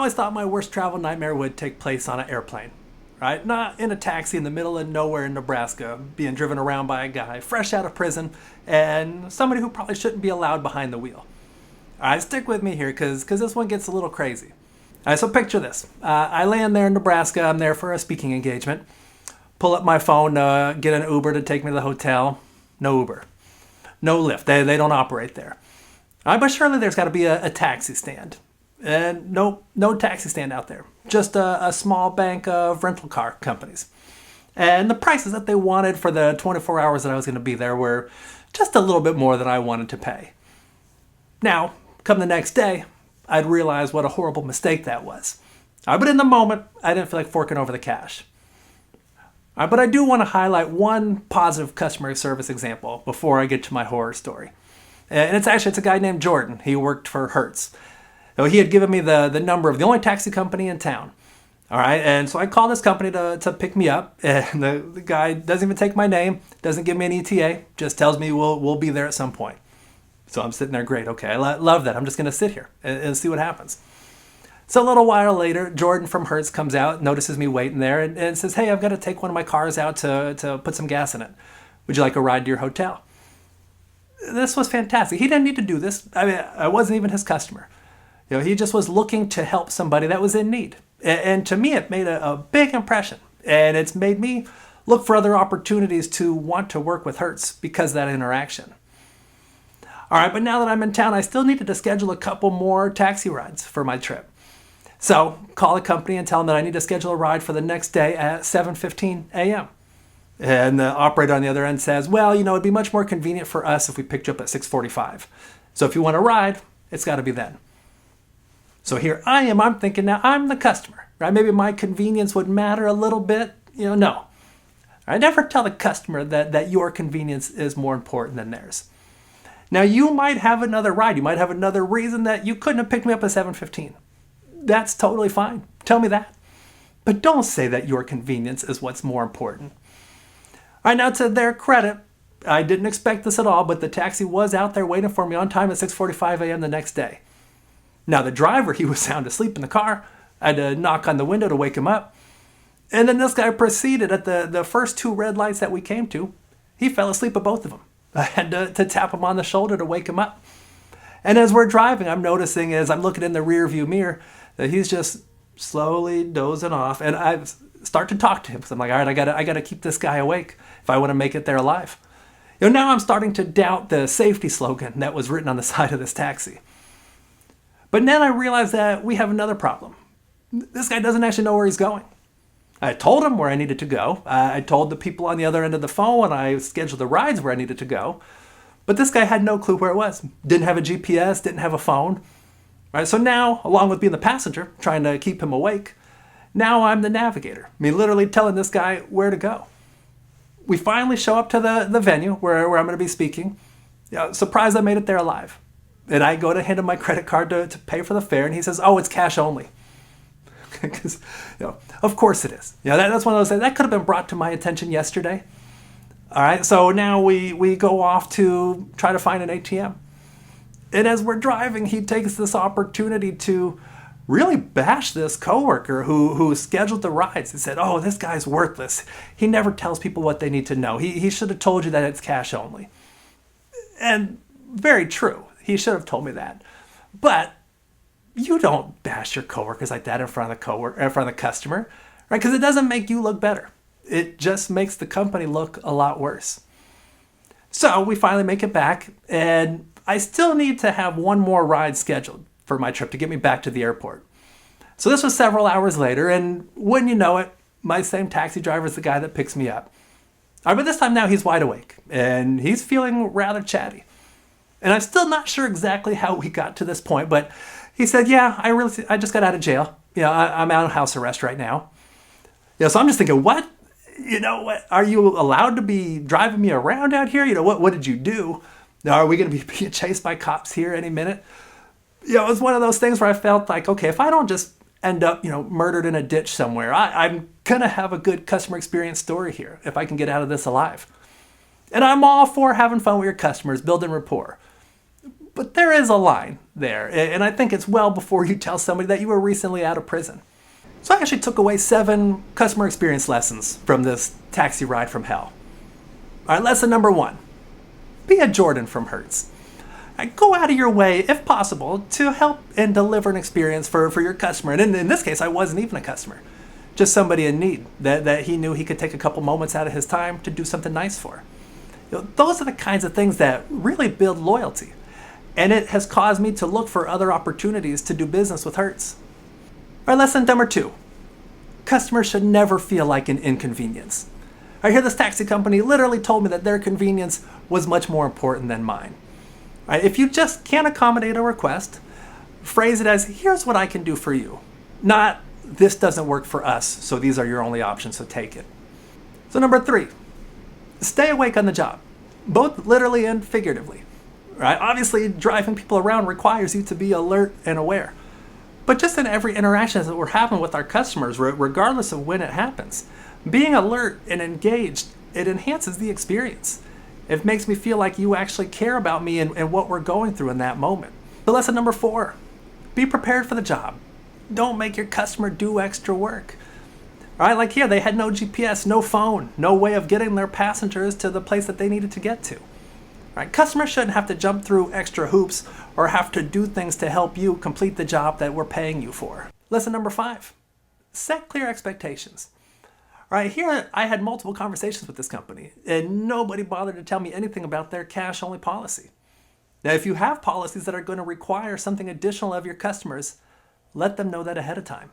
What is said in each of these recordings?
always thought my worst travel nightmare would take place on an airplane, right? Not in a taxi in the middle of nowhere in Nebraska, being driven around by a guy fresh out of prison and somebody who probably shouldn't be allowed behind the wheel. All right, stick with me here because this one gets a little crazy. All right, so picture this. I land there in Nebraska. I'm there for a speaking engagement. Pull up my phone, get an Uber to take me to the hotel. No Uber. No Lyft. They don't operate there. All right, but surely there's got to be a taxi stand. And no taxi stand out there. Just a small bank of rental car companies. And the prices that they wanted for the 24 hours that I was going to be there were just a little bit more than I wanted to pay. Now, come the next day, I'd realize what a horrible mistake that was. But in the moment, I didn't feel like forking over the cash. But I do want to highlight one positive customer service example before I get to my horror story. And it's a guy named Jordan. He worked for Hertz. So he had given me the number of the only taxi company in town. All right, and so I call this company to pick me up, and the guy doesn't even take my name, doesn't give me an ETA, just tells me we'll be there at some point. So I'm sitting there, great, okay, I love that. I'm just going to sit here and see what happens. So a little while later, Jordan from Hertz comes out, notices me waiting there, and says, hey, I've got to take one of my cars out to put some gas in it. Would you like a ride to your hotel? This was fantastic. He didn't need to do this. I mean, I wasn't even his customer. He just was looking to help somebody that was in need. And to me, it made a big impression. And it's made me look for other opportunities to want to work with Hertz because of that interaction. All right, but now that I'm in town, I still needed to schedule a couple more taxi rides for my trip. So call the company and tell them that I need to schedule a ride for the next day at 7:15 a.m. And the operator on the other end says, well, it'd be much more convenient for us if we picked you up at 6:45. So if you want a ride, it's got to be then. So here I am, I'm thinking now I'm the customer, right? Maybe my convenience would matter a little bit. No. I never tell the customer that your convenience is more important than theirs. Now you might have another ride. You might have another reason that you couldn't have picked me up at 7:15. That's totally fine. Tell me that. But don't say that your convenience is what's more important. All right, now to their credit, I didn't expect this at all, but the taxi was out there waiting for me on time at 6:45 a.m. the next day. Now the driver, he was sound asleep in the car. I had to knock on the window to wake him up. And then this guy proceeded at the first two red lights that we came to. He fell asleep at both of them. I had to tap him on the shoulder to wake him up. And as we're driving, I'm noticing as I'm looking in the rear view mirror that he's just slowly dozing off. And I start to talk to him because I'm like, all right, I gotta keep this guy awake if I want to make it there alive. Now I'm starting to doubt the safety slogan that was written on the side of this taxi. But then I realized that we have another problem. This guy doesn't actually know where he's going. I told him where I needed to go. I told the people on the other end of the phone when I scheduled the rides where I needed to go. But this guy had no clue where it was. Didn't have a GPS, didn't have a phone. Right, so now, along with being the passenger, trying to keep him awake, now I'm the navigator. I mean, literally telling this guy where to go. We finally show up to the venue where I'm going to be speaking. Surprised I made it there alive. And I go to hand him my credit card to pay for the fare, and he says, oh, it's cash only. Because, of course it is. That's one of those things that could have been brought to my attention yesterday. All right, so now we go off to try to find an ATM. And as we're driving, he takes this opportunity to really bash this coworker who scheduled the rides. He said, oh, this guy's worthless. He never tells people what they need to know. He should have told you that it's cash only. And very true. He should have told me that. But you don't bash your coworkers like that in front of the customer, right? Because it doesn't make you look better. It just makes the company look a lot worse. So we finally make it back, and I still need to have one more ride scheduled for my trip to get me back to the airport. So this was several hours later, and wouldn't you know it, my same taxi driver is the guy that picks me up. All right, but this time now he's wide awake, and he's feeling rather chatty. And I'm still not sure exactly how we got to this point, but he said, yeah, I just got out of jail. I'm out of house arrest right now. So I'm just thinking, what? What? Are you allowed to be driving me around out here? What did you do? Are we going to be being chased by cops here any minute? It was one of those things where I felt like, okay, if I don't just end up, murdered in a ditch somewhere, I'm going to have a good customer experience story here if I can get out of this alive. And I'm all for having fun with your customers, building rapport. But there is a line there. And I think it's well before you tell somebody that you were recently out of prison. So I actually took away 7 customer experience lessons from this taxi ride from hell. All right, lesson number 1. Be a Jordan from Hertz. Go out of your way, if possible, to help and deliver an experience for your customer. And in this case, I wasn't even a customer. Just somebody in need that he knew he could take a couple moments out of his time to do something nice for. Those are the kinds of things that really build loyalty. And it has caused me to look for other opportunities to do business with Hertz. All right, lesson number 2. Customers should never feel like an inconvenience. I hear this taxi company literally told me that their convenience was much more important than mine. All right, if you just can't accommodate a request, phrase it as, here's what I can do for you. Not, this doesn't work for us, so these are your only options, so take it. So number 3, stay awake on the job, both literally and figuratively. Right? Obviously, driving people around requires you to be alert and aware. But just in every interaction that we're having with our customers, regardless of when it happens, being alert and engaged, it enhances the experience. It makes me feel like you actually care about me and what we're going through in that moment. So lesson number 4, be prepared for the job. Don't make your customer do extra work. All right, like here, they had no GPS, no phone, no way of getting their passengers to the place that they needed to get to. All right, customers shouldn't have to jump through extra hoops or have to do things to help you complete the job that we're paying you for. Lesson number 5, set clear expectations. All right, here I had multiple conversations with this company, and nobody bothered to tell me anything about their cash-only policy. Now, if you have policies that are going to require something additional of your customers, let them know that ahead of time.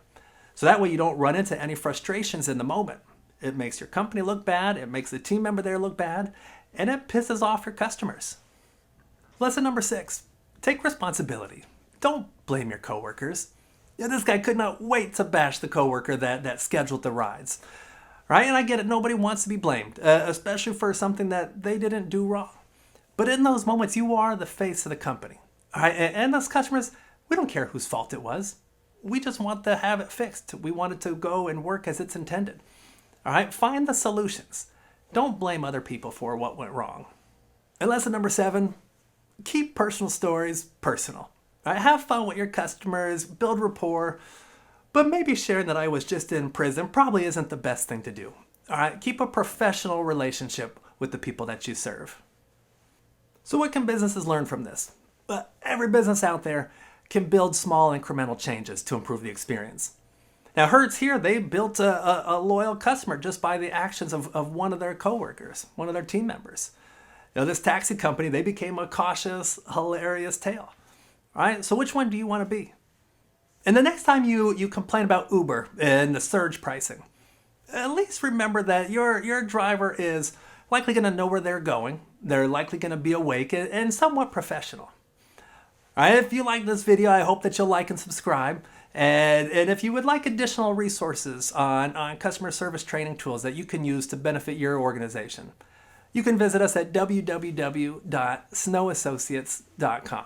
So that way you don't run into any frustrations in the moment. It makes your company look bad, it makes the team member there look bad, and it pisses off your customers. Lesson number 6, take responsibility. Don't blame your coworkers. This guy could not wait to bash the coworker that scheduled the rides. Right? And I get it, nobody wants to be blamed, especially for something that they didn't do wrong. But in those moments, you are the face of the company. All right? And as customers, we don't care whose fault it was. We just want to have it fixed. We want it to go and work as it's intended. All right? Find the solutions. Don't blame other people for what went wrong. And lesson number 7, keep personal stories personal. All right? Have fun with your customers, build rapport. But maybe sharing that I was just in prison probably isn't the best thing to do. All right, keep a professional relationship with the people that you serve. So what can businesses learn from this? Every business out there can build small incremental changes to improve the experience. Now Hertz here, they built a loyal customer just by the actions of one of their coworkers, one of their team members. This taxi company, they became a cautious, hilarious tale. All right, so which one do you want to be? And the next time you complain about Uber and the surge pricing, at least remember that your driver is likely going to know where they're going. They're likely going to be awake and somewhat professional. All right, if you like this video, I hope that you'll like and subscribe. And if you would like additional resources on customer service training tools that you can use to benefit your organization, you can visit us at www.snowassociates.com.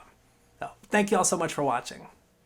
So, thank you all so much for watching.